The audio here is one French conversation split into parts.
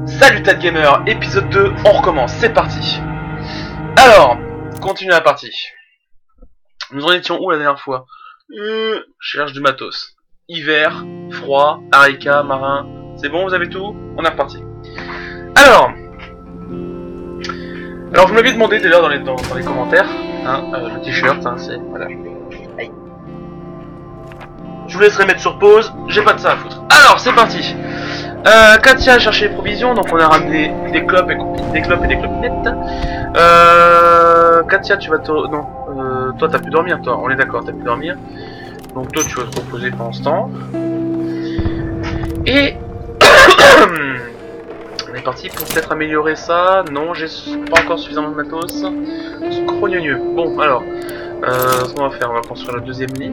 Salut Tad Gamer, épisode 2, on recommence, c'est parti. Alors, continue la partie. Nous en étions où la dernière fois? Cherche du matos. Hiver, froid, harika, marin. C'est bon, vous avez tout? On est reparti. Alors vous m'aviez demandé d'ailleurs dans les commentaires, hein, le t-shirt, hein, c'est... Voilà. Aïe. Je vous laisserai mettre sur pause, j'ai pas de ça à foutre. Alors, c'est parti. Katia a cherché les provisions, donc on a ramené des clopes et des clopinettes. Katia, tu vas te... Non, toi t'as pu dormir, toi, on est d'accord, t'as pu dormir. Donc toi tu vas te reposer pendant ce temps. Et... on est parti pour peut-être améliorer ça. Non, j'ai pas encore suffisamment de matos. Scrogneux. Bon, alors, ce qu'on va faire, on va construire le deuxième lit.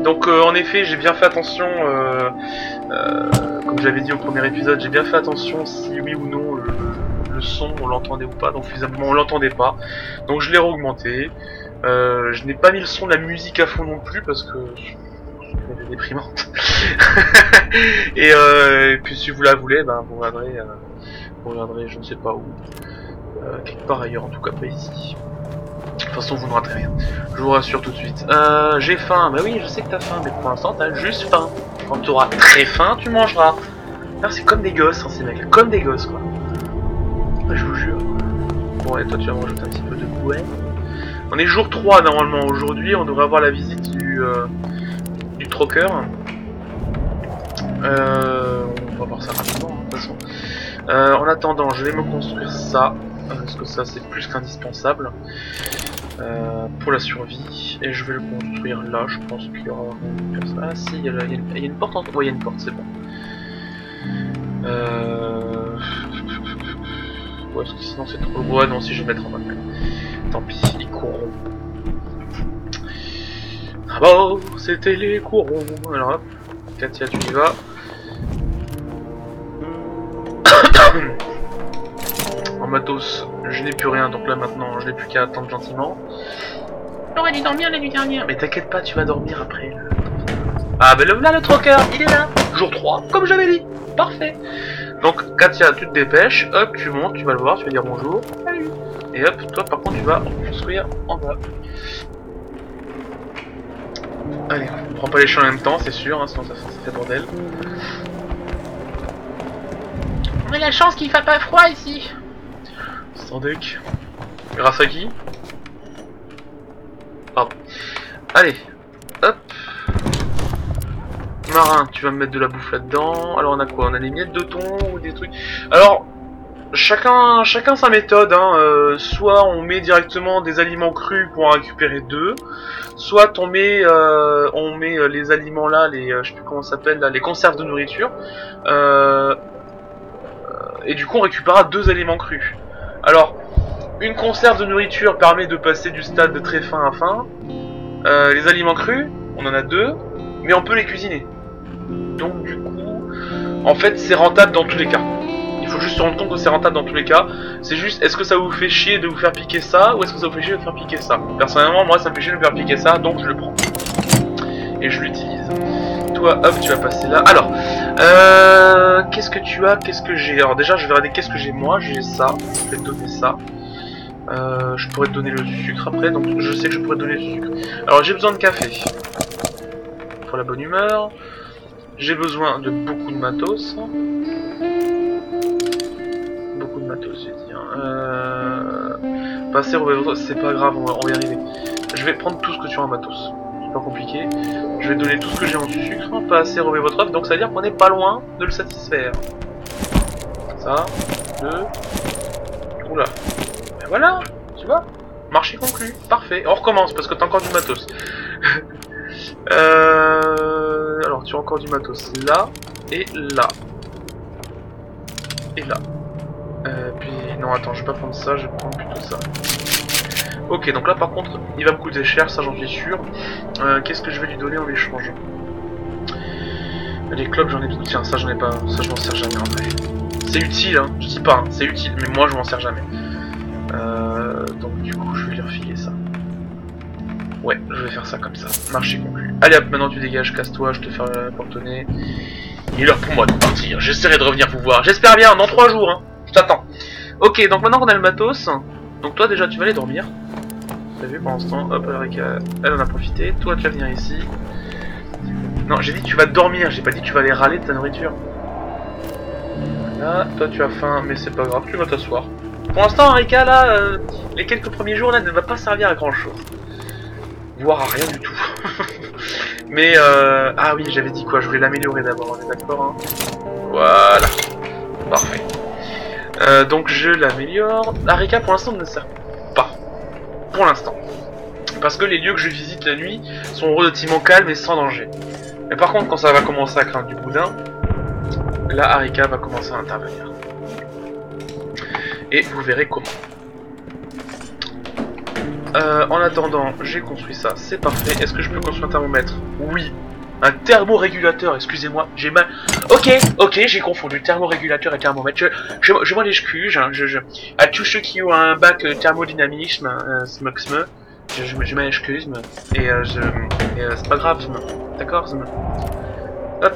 Donc en effet j'ai bien fait attention, comme j'avais dit au premier épisode, j'ai bien fait attention si oui ou non le son on l'entendait ou pas, donc visiblement on l'entendait pas, donc je l'ai augmenté. Je n'ai pas mis le son de la musique à fond non plus parce que elle est déprimante. et puis si vous la voulez, ben, vous regarderez je ne sais pas où, quelque part ailleurs, en tout cas pas ici. De toute façon, vous ne raterez rien. Je vous rassure tout de suite. J'ai faim. Bah oui, je sais que t'as faim, mais pour l'instant, t'as juste faim. Quand tu auras très faim, tu mangeras. C'est comme des gosses, hein, ces mecs. Comme des gosses, quoi. Je vous jure. Bon, et toi, tu vas me rajouter un petit peu de bouet. On est jour 3, normalement. Aujourd'hui, on devrait avoir la visite du troqueur. On va voir ça rapidement, hein, de toute façon. En attendant, je vais me construire ça. Parce que ça, c'est plus qu'indispensable. Pour la survie, et je vais le construire là. Je pense qu'il y aura une personne. Ah si, il y a une porte en... Ouais, il y a une porte, c'est bon. Ouais, parce que sinon c'est trop... Ouais, non, si je vais mettre en mode. Tant pis, ils courront. Ah bah, c'était les courrons. Alors hop, Katia, tu y vas. En matos, je n'ai plus rien, donc là maintenant, je n'ai plus qu'à attendre gentiment. J'aurais dû dormir la nuit dernière. Mais t'inquiète pas, tu vas dormir après. Ah ben là le troqueur, il est là. Jour 3, comme j'avais dit. Parfait. Donc Katia, tu te dépêches, hop, tu montes, tu vas le voir, tu vas dire bonjour. Salut. Et hop, toi par contre tu vas construire en bas. Allez, on prend pas les champs en même temps, c'est sûr, hein, sinon ça fait bordel. On a la chance qu'il fasse pas froid ici. Sans deck. Grâce à qui? Pardon. Allez, hop. Marin, tu vas me mettre de la bouffe là-dedans. Alors on a quoi? On a des miettes de thon ou des trucs. Alors, chacun sa méthode, hein. Soit on met directement des aliments crus pour en récupérer 2. Soit on met les aliments là, je sais plus comment ça s'appelle là, les conserves de nourriture. Et du coup on récupérera 2 aliments crus. Alors, une conserve de nourriture permet de passer du stade de très fin à fin. Les aliments crus, on en a 2, mais on peut les cuisiner. Donc du coup, en fait c'est rentable dans tous les cas. Il faut juste se rendre compte que c'est rentable dans tous les cas. C'est juste, est-ce que ça vous fait chier de vous faire piquer ça, ou est-ce que ça vous fait chier de faire piquer ça? Personnellement, moi ça me fait chier de me faire piquer ça, donc je le prends. Et je l'utilise. Toi, hop, tu vas passer là. Alors, qu'est-ce que tu as? Qu'est-ce que j'ai? Alors déjà, je vais regarder qu'est-ce que j'ai moi. J'ai ça, je vais te donner ça. Je pourrais te donner le sucre après, donc je sais que je pourrais te donner le sucre. Alors j'ai besoin de café pour la bonne humeur. J'ai besoin de beaucoup de matos. Beaucoup de matos, j'ai dit. Passer au... c'est pas grave, on va y arriver. Je vais prendre tout ce que tu as en matos. C'est pas compliqué. Je vais donner tout ce que j'ai en sucre. Pas assez relever votre offre, donc ça veut dire qu'on n'est pas loin de le satisfaire. Ça, 2. Oula. Ben voilà, tu vois. Marché conclu. Parfait. On recommence parce que t'as encore du matos. Alors tu as encore du matos là et là et là. Puis non attends, je vais pas prendre ça, je vais prendre plutôt ça. Ok, donc là par contre il va me coûter cher, ça j'en suis sûr. Qu'est-ce que je vais lui donner en échange? Les clopes j'en ai tout. Tiens, ça j'en ai pas, ça je m'en sers jamais en vrai. C'est utile, hein, je dis pas, hein, c'est utile, mais moi je m'en sers jamais. Donc du coup je vais lui refiler ça. Ouais, je vais faire ça comme ça. Marché conclu. Allez hop, maintenant tu dégages, casse-toi, je te fais portonner. Il est l'heure pour moi de partir. J'essaierai de revenir vous voir. J'espère bien, dans 3 jours. Hein. Je t'attends. Ok, donc maintenant qu'on a le matos, donc toi déjà tu vas aller dormir. T'as vu pour l'instant, hop, elle en a profité. Toi tu vas venir ici. Non, j'ai dit tu vas dormir, j'ai pas dit tu vas aller râler de ta nourriture. Voilà, toi tu as faim, mais c'est pas grave, tu vas t'asseoir. Pour l'instant, Arika, là, les quelques premiers jours là ne va pas servir à grand chose. Voire à rien du tout. Mais ah oui, j'avais dit quoi, je voulais l'améliorer d'abord, on est d'accord hein. Voilà. Parfait. Donc je l'améliore. Arika pour l'instant ne sert pas. Pour l'instant. Parce que les lieux que je visite la nuit sont relativement calmes et sans danger. Mais par contre quand ça va commencer à craindre du boudin, là Arika va commencer à intervenir. Et vous verrez comment. En attendant, j'ai construit ça, c'est parfait. Est-ce que je peux construire un thermomètre? Oui. Un thermorégulateur, excusez-moi, j'ai mal... Ok, j'ai confondu thermorégulateur et thermomètre. Je m'en excuse, hein, à tous ceux qui ont un bac thermodynamisme, je m'excuse, et c'est pas grave, d'accord, hop,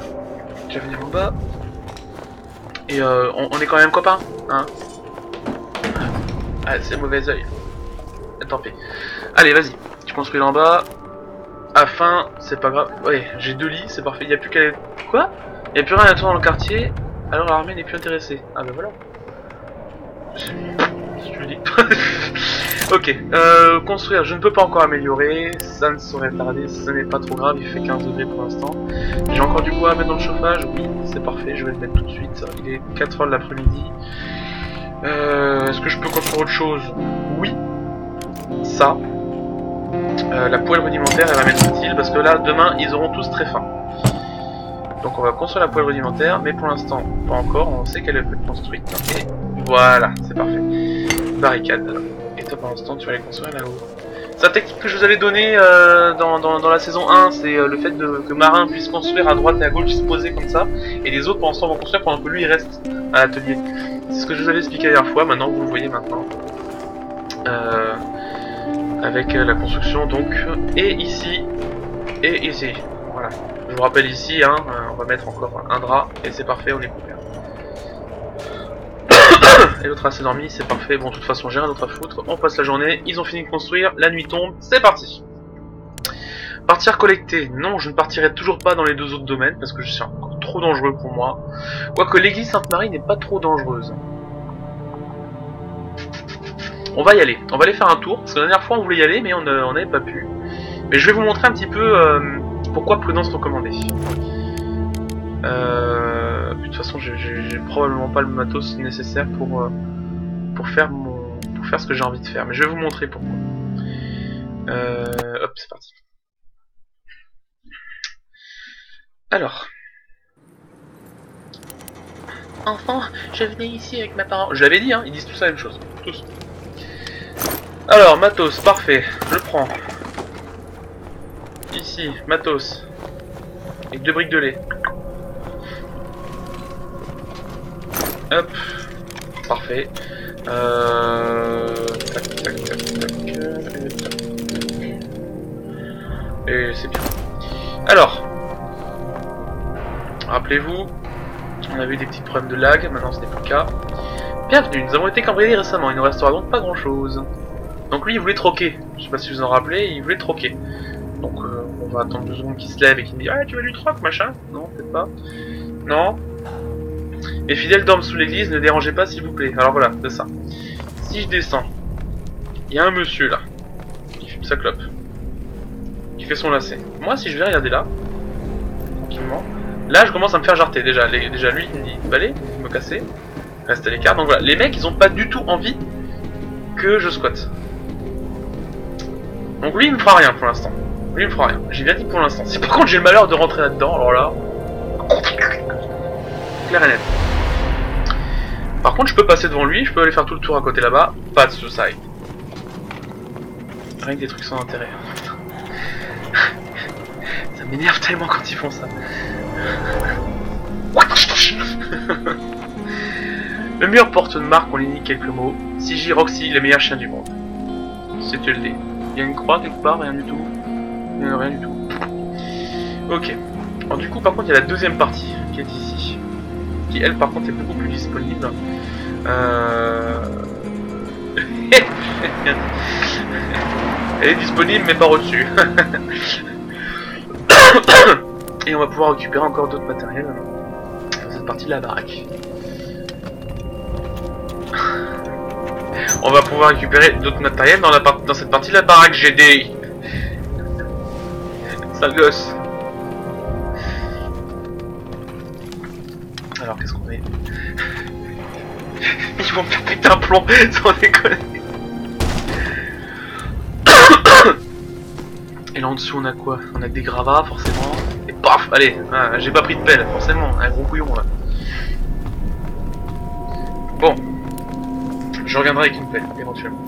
je vais venir en bas, et on est quand même copains, hein. Ah, c'est mauvais oeil. Tant pis. Allez, vas-y, tu construis là en bas. Afin, c'est pas grave. Ouais, j'ai 2 lits, c'est parfait. Il n'y a plus qu'à... Quoi? Il n'y a plus rien à faire dans le quartier. Alors l'armée n'est plus intéressée. Ah bah voilà. Si tu le dis. Ok, construire, je ne peux pas encore améliorer. Ça ne saurait tarder, ce n'est pas trop grave. Il fait 15 degrés pour l'instant. J'ai encore du bois à mettre dans le chauffage. Oui, c'est parfait, je vais le mettre tout de suite. Il est 4h de l'après-midi. Est-ce que je peux construire autre chose? Oui. Ça. La poêle rudimentaire elle va m'être utile parce que là demain ils auront tous très faim. Donc on va construire la poêle rudimentaire, mais pour l'instant pas encore, on sait qu'elle peut être construite. Et voilà, c'est parfait. Barricade. Et toi pour l'instant tu vas les construire là-haut. C'est la technique que je vous avais donnée dans la saison 1, c'est le fait que Marin puisse construire à droite et à gauche, se poser comme ça, et les autres pour l'instant vont construire pendant que lui il reste à l'atelier. C'est ce que je vous avais expliqué la dernière fois, maintenant vous le voyez maintenant. Avec la construction donc, et ici, voilà. Je vous rappelle ici, hein, on va mettre encore un drap, et c'est parfait, on est couvert. Et l'autre a s'est dormi, c'est parfait, bon de toute façon j'ai rien d'autre à foutre, on passe la journée, ils ont fini de construire, la nuit tombe, c'est parti. Partir collecter, non je ne partirai toujours pas dans les 2 autres domaines, parce que je suis encore trop dangereux pour moi. Quoique l'église Sainte-Marie n'est pas trop dangereuse. On va y aller, on va aller faire un tour, parce que la dernière fois on voulait y aller mais on n'avait pas pu. Mais je vais vous montrer un petit peu pourquoi prudence recommandée. De toute façon j'ai probablement pas le matos nécessaire pour faire ce que j'ai envie de faire, mais je vais vous montrer pourquoi. Hop, c'est parti. Alors. Enfant, je venais ici avec ma parent. Je l'avais dit, hein, ils disent tous la même chose, tous. Alors, matos, parfait, je le prends. Ici, matos. Avec 2 briques de lait. Hop. Parfait. Tac, tac, tac, tac. Et c'est bien. Alors. Rappelez-vous, on avait eu des petits problèmes de lag, maintenant ce n'est plus le cas. Bienvenue, nous avons été cambriolés récemment, il ne restera donc pas grand chose. Donc lui il voulait troquer, je sais pas si vous en rappelez, il voulait troquer. Donc on va attendre 2 secondes qu'il se lève et qu'il me dit ah tu veux du troc machin. Non peut-être pas. Non. Mes fidèles dorment sous l'église, ne dérangez pas s'il vous plaît. Alors voilà, c'est ça. Si je descends, il y a un monsieur là, qui fume sa clope, qui fait son lacet. Moi si je vais regarder là, tranquillement, là je commence à me faire jarter déjà. Déjà lui il me dit balai, me casser, reste à l'écart. Donc voilà, les mecs ils ont pas du tout envie que je squatte. Donc lui il me fera rien pour l'instant. Lui il me fera rien. J'ai bien dit pour l'instant. Si par contre j'ai le malheur de rentrer là-dedans, alors là. Clair et net. Par contre je peux passer devant lui, je peux aller faire tout le tour à côté là-bas. Pas de suicide. Rien que des trucs sans intérêt. Ça m'énerve tellement quand ils font ça. Le mur porte une marque, on y lit quelques mots. CJ Roxy, le meilleur chien du monde. C'est le dé. Il y a une croix quelque part, rien du tout. Rien du tout. Ok. Alors du coup, par contre, il y a la deuxième partie qui est ici. Qui, elle, par contre, est beaucoup plus disponible. Elle est disponible, mais pas au-dessus. Et on va pouvoir récupérer encore d'autres matériels dans cette partie de la baraque. On va pouvoir récupérer d'autres matériels dans cette partie de la baraque. GD. Sale gosse. Alors qu'est-ce qu'on a? Ils vont me faire péter un plomb, sans déconner. Et là en dessous on a quoi? On a des gravats forcément. Et paf, allez, ah, j'ai pas pris de pelle, forcément, un gros couillon là. Bon, je reviendrai avec une pelle, éventuellement.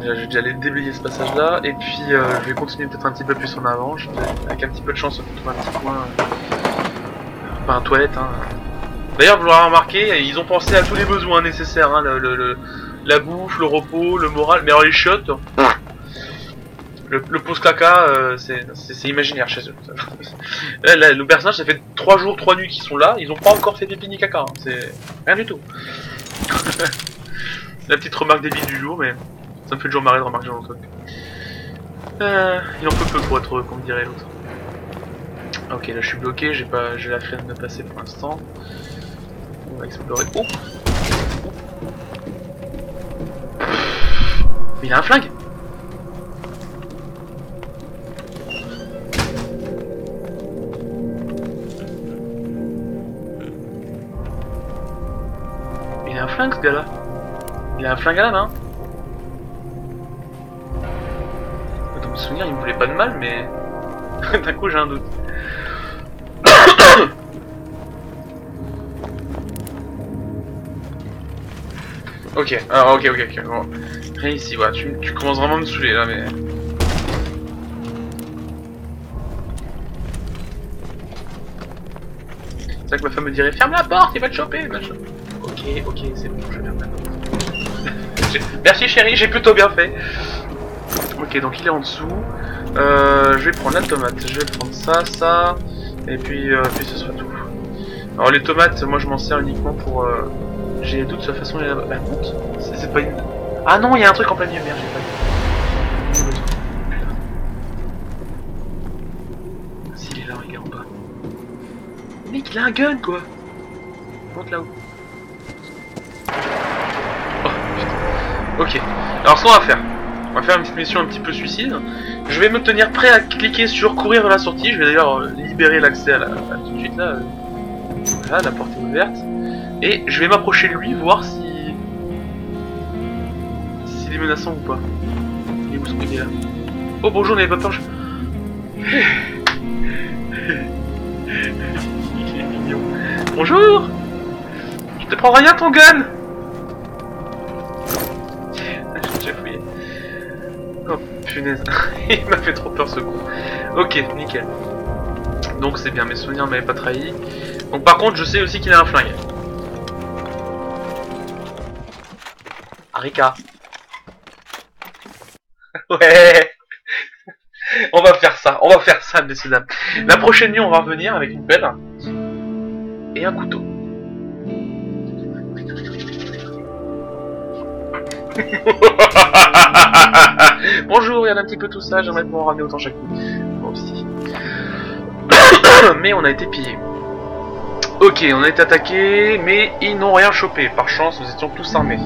J'ai déjà déblayer ce passage là, et puis je vais continuer peut-être un petit peu plus en avant, avec un petit peu de chance on peut trouver un petit coin, pas un toilette hein. D'ailleurs vous l'aurez remarqué, ils ont pensé à tous les besoins nécessaires, hein, la bouffe, le repos, le moral, mais alors les chiottes, le pouce caca, c'est imaginaire chez eux. Là, le personnage ça fait 3 jours, 3 nuits qu'ils sont là, ils ont pas encore fait pipi ni caca, hein. C'est rien du tout. La petite remarque débile du jour, mais ça me fait toujours marrer de remarquer dans le truc. Il en peut peu pour être heureux, comme dirait l'autre. Ok, là je suis bloqué, j'ai la flemme de passer pour l'instant. On va explorer. Oh, mais il a un flingue. Il a un flingue ce gars là. Il a un flingue à la main. Dans mes souvenirs il me voulait pas de mal mais d'un coup j'ai un doute. Ok, alors ok, bon. Rien ici, voilà, tu commences vraiment à me saouler là, mais... C'est ça que ma femme me dirait, ferme la porte, il va te choper, machin. Ok, c'est bon, je ferme la porte. Merci chérie, j'ai plutôt bien fait. Ok, donc il est en dessous. Je vais prendre la tomate, je vais prendre ça, et puis ce sera tout. Alors les tomates, moi je m'en sers uniquement pour... J'ai des doutes sur la façon de les... Bah compte, c'est pas une... Ah non, il y a un truc en plein milieu, merde, j'ai pas vu. S'il est là, regarde en bas. Mec, il a un gun quoi. Monte là-haut. Oh putain. Ok, alors ce qu'on va faire, on va faire une petite mission un petit peu suicide. Je vais me tenir prêt à cliquer sur courir vers la sortie. Je vais d'ailleurs libérer l'accès à tout de suite là. Voilà, la porte est ouverte. Et je vais m'approcher de lui, voir s'il est menaçant ou pas. Il est où ce qu'il est là? Oh bonjour, n'avez pas peur, Il est mignon. Bonjour. Je te prends rien ton gun. J'ai déjà fouillé. Oh punaise, il m'a fait trop peur ce coup. Ok, nickel. Donc c'est bien, mes souvenirs ne m'avaient pas trahi. Donc par contre, je sais aussi qu'il a un flingue. Arika. Ouais. On va faire ça, messieurs dames. La prochaine nuit, on va revenir avec une pelle et un couteau. Bonjour, regarde un petit peu tout ça, j'aimerais pouvoir en ramener autant chaque coup. Moi aussi. Mais on a été pillés. Ok, on a été attaqués, mais ils n'ont rien chopé. Par chance, nous étions tous armés.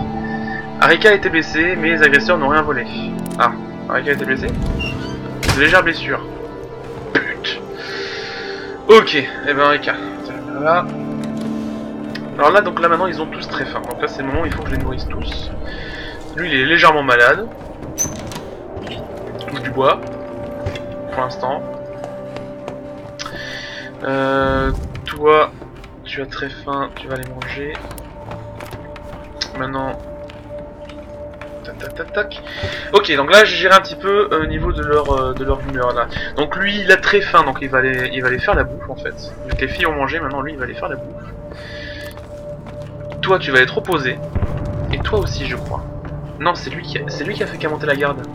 Arika a été blessé, mais les agresseurs n'ont rien volé. Ah, Arika a été blessé? De légères blessures. Pute. Ok, et ben Arika. Voilà. Alors là, donc là maintenant, ils ont tous très faim. Donc là, c'est le moment où il faut que je les nourrisse tous. Lui, il est légèrement malade. Touche du bois. Pour l'instant. Toi, tu as très faim, tu vas les manger. Maintenant... Tac. Ok, donc là, je gère un petit peu au niveau de leur humeur là. Donc lui, il a très faim, donc il va aller faire la bouffe en fait. Vu que les filles ont mangé, maintenant lui, il va aller faire la bouffe. Toi, tu vas être reposé. Et toi aussi, je crois. Non, c'est lui qui a fait monter la garde.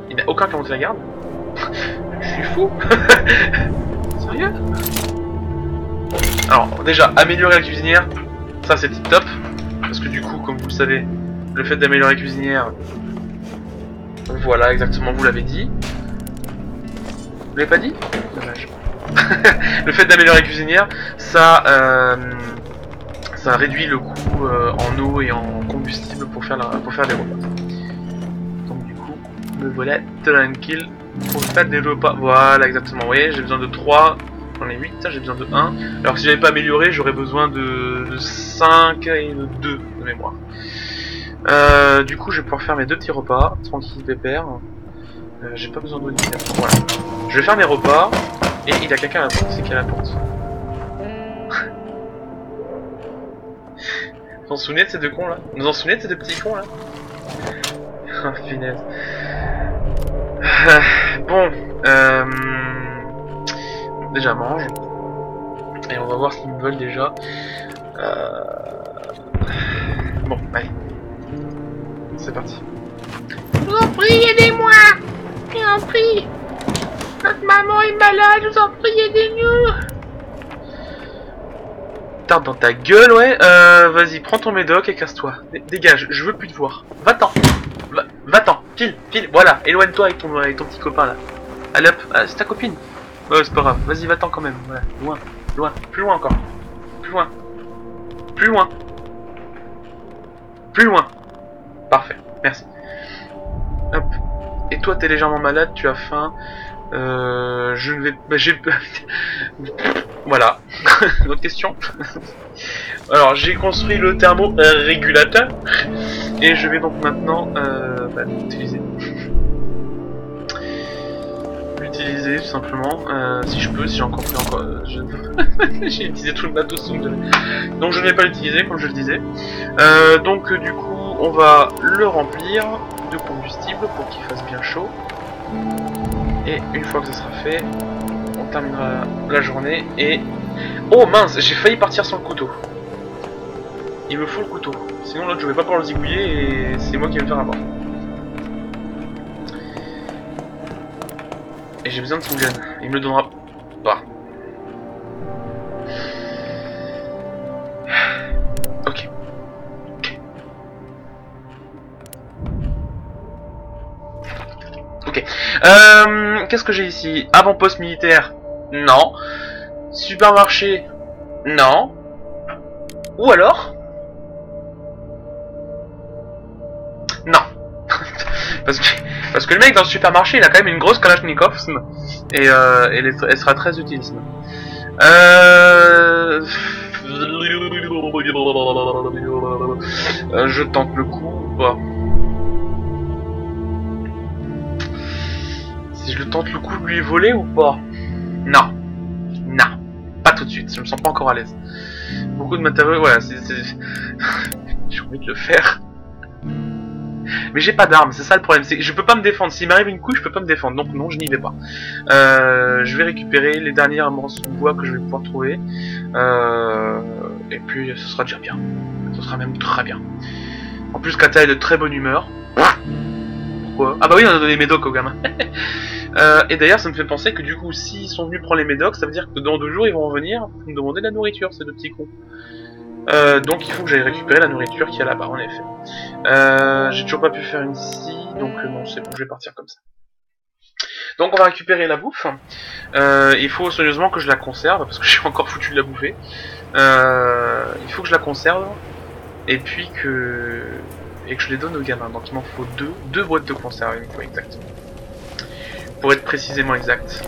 Il n'y a aucun qui a monté la garde. Je suis fou. Sérieux? Alors, déjà, améliorer la cuisinière, ça c'est tip top. Parce que du coup, comme vous le savez, le fait d'améliorer la cuisinière, voilà, exactement, vous l'avez dit. Vous l'avez pas dit? Dommage. Le fait d'améliorer la cuisinière, ça réduit le coût en eau et en combustible pour faire des repas. Donc du coup, me voilà tranquille pour faire des repas. Voilà, exactement. Vous voyez, j'ai besoin de 3, j'en ai 8, j'ai besoin de 1. Alors que si j'avais pas amélioré, j'aurais besoin de 5 et de 2 de mémoire. Du coup, je vais pouvoir faire mes 2 petits repas, tranquille, pépère. J'ai pas besoin d'eau ni rien. Voilà. Je vais faire mes repas, et il y a quelqu'un à la porte. C'est qui à la porte? Vous en souvenez de ces deux cons là? Vous en souvenez de ces deux petits cons là? Ah, punaise. Bon, déjà mange. Et on va voir ce qu'ils me veulent déjà. Bon, allez. C'est parti. Je vous en prie, aidez-moi! Je vous en prie! Notre maman est malade, je vous en prie, aidez-nous! Tarde dans ta gueule, ouais. Vas-y, prends ton médoc et casse-toi. Dégage, je veux plus te voir. Va-t'en. Va-t'en. File. Voilà, éloigne-toi avec ton petit copain là. Allez hop, ah, c'est ta copine. Ouais, c'est pas grave. Vas-y, va-t'en quand même. Voilà, loin. Plus loin encore. Plus loin. Parfait, merci. Hop. Et toi, t'es légèrement malade, tu as faim. Je ne vais... Bah, j'ai... Voilà. Autre question. Alors, j'ai construit le thermorégulateur. Et je vais donc maintenant l'utiliser. L'utiliser tout simplement. Si je peux, si j'ai encore pris encore... j'ai utilisé tout le matos. Donc je ne vais pas l'utiliser, comme je le disais. Donc du coup, on va le remplir de combustible pour qu'il fasse bien chaud. Et une fois que ce sera fait, on terminera la journée et... Oh mince, j'ai failli partir sans le couteau. Il me faut le couteau. Sinon l'autre je vais pas pouvoir le zigouiller et c'est moi qui vais me faire avoir. Et j'ai besoin de son gun. Il me le donnera pas. Ok. Ok. Qu'est-ce que j'ai ici? Avant-poste militaire? Non. Supermarché? Non. Ou alors? Non. parce que le mec dans le supermarché, il a quand même une grosse Kalachnikov et elle sera très utile. Je tente le coup ou pas? Si je le tente le coup de lui voler ou pas? Non. Non. Pas tout de suite, je me sens pas encore à l'aise. Beaucoup de matériaux, voilà, j'ai envie de le faire. Mais j'ai pas d'armes, c'est ça le problème, c'est que je peux pas me défendre. S'il m'arrive une couille, je peux pas me défendre, donc non, je n'y vais pas. Je vais récupérer les dernières morceaux de bois que je vais pouvoir trouver. Et puis ce sera déjà bien. Ce sera même très bien. En plus, Kata est de très bonne humeur. Pourquoi? Ah bah oui, on a donné les médocs aux gamins. Et d'ailleurs, ça me fait penser que du coup, s'ils sont venus prendre les médocs, ça veut dire que dans 2 jours, ils vont revenir pour me demander de la nourriture, ces deux petits cons. Donc il faut que j'aille récupérer la nourriture qu'il y a là-bas, en effet. J'ai toujours pas pu faire une scie, donc non, c'est bon, je vais partir comme ça. Donc on va récupérer la bouffe. Il faut soigneusement que je la conserve, parce que j'ai encore foutu de la bouffer. Il faut que je la conserve, et puis que je les donne aux gamins. Donc il m'en faut 2 boîtes de conserve, il me faut exactement. Pour être précisément exact.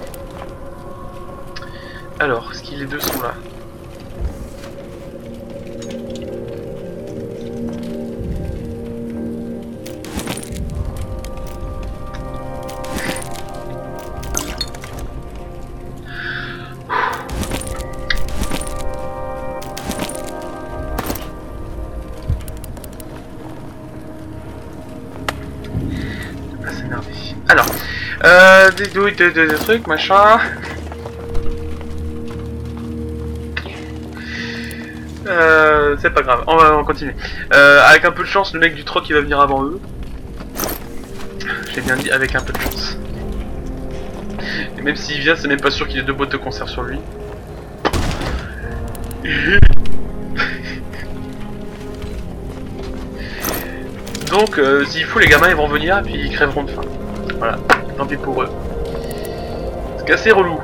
Alors, est-ce que les 2 sont là? Alors, des douilles, des trucs, machin. C'est pas grave, on va continuer. Avec un peu de chance, le mec du troc il va venir avant eux. J'ai bien dit avec un peu de chance. Et même s'il vient, c'est même pas sûr qu'il ait 2 boîtes de conserve sur lui. Donc, s'il faut, les gamins ils vont venir et puis ils crèveront de faim. Voilà, tant pis pour eux. C'est assez relou.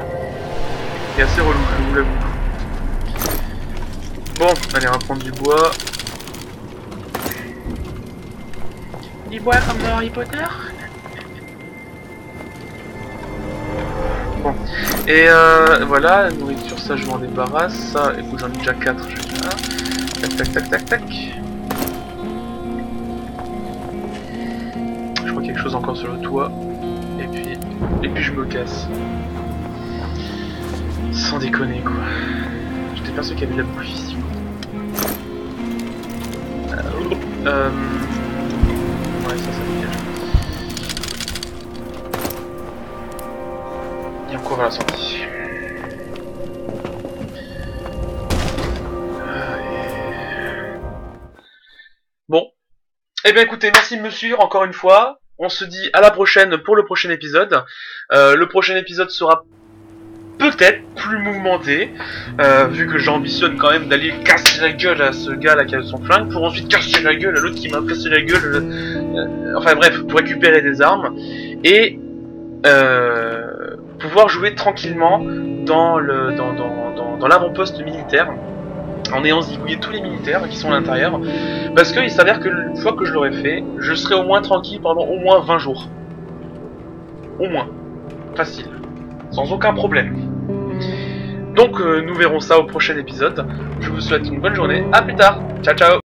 C'est assez relou, je vous l'avoue. Bon, allez, on va prendre du bois. Du bois comme dans Harry Potter. Bon, et voilà, la nourriture, ça je m'en débarrasse. Ça, écoute, j'en ai déjà 4, je vais là. Tac, tac, tac, tac, tac. Je vois quelque chose encore sur le toit. Et puis je me casse. Sans déconner, quoi. J'étais persuadé qu'il y avait de la bouffe ici. Ouais, ça dégage. Et on court vers la sortie. Bon. Eh bien écoutez, merci de me suivre encore une fois. On se dit à la prochaine pour le prochain épisode. Le prochain épisode sera peut-être plus mouvementé, vu que j'ambitionne quand même d'aller casser la gueule à ce gars là qui a son flingue, pour ensuite casser la gueule à l'autre qui m'a cassé la gueule, enfin bref, pour récupérer des armes, et pouvoir jouer tranquillement dans l'avant-poste militaire, en ayant zigouillé tous les militaires qui sont à l'intérieur, parce qu'il s'avère que une fois que je l'aurai fait, je serai au moins tranquille pendant au moins 20 jours. Au moins. Facile. Sans aucun problème. Donc nous verrons ça au prochain épisode. Je vous souhaite une bonne journée. À plus tard. Ciao ciao.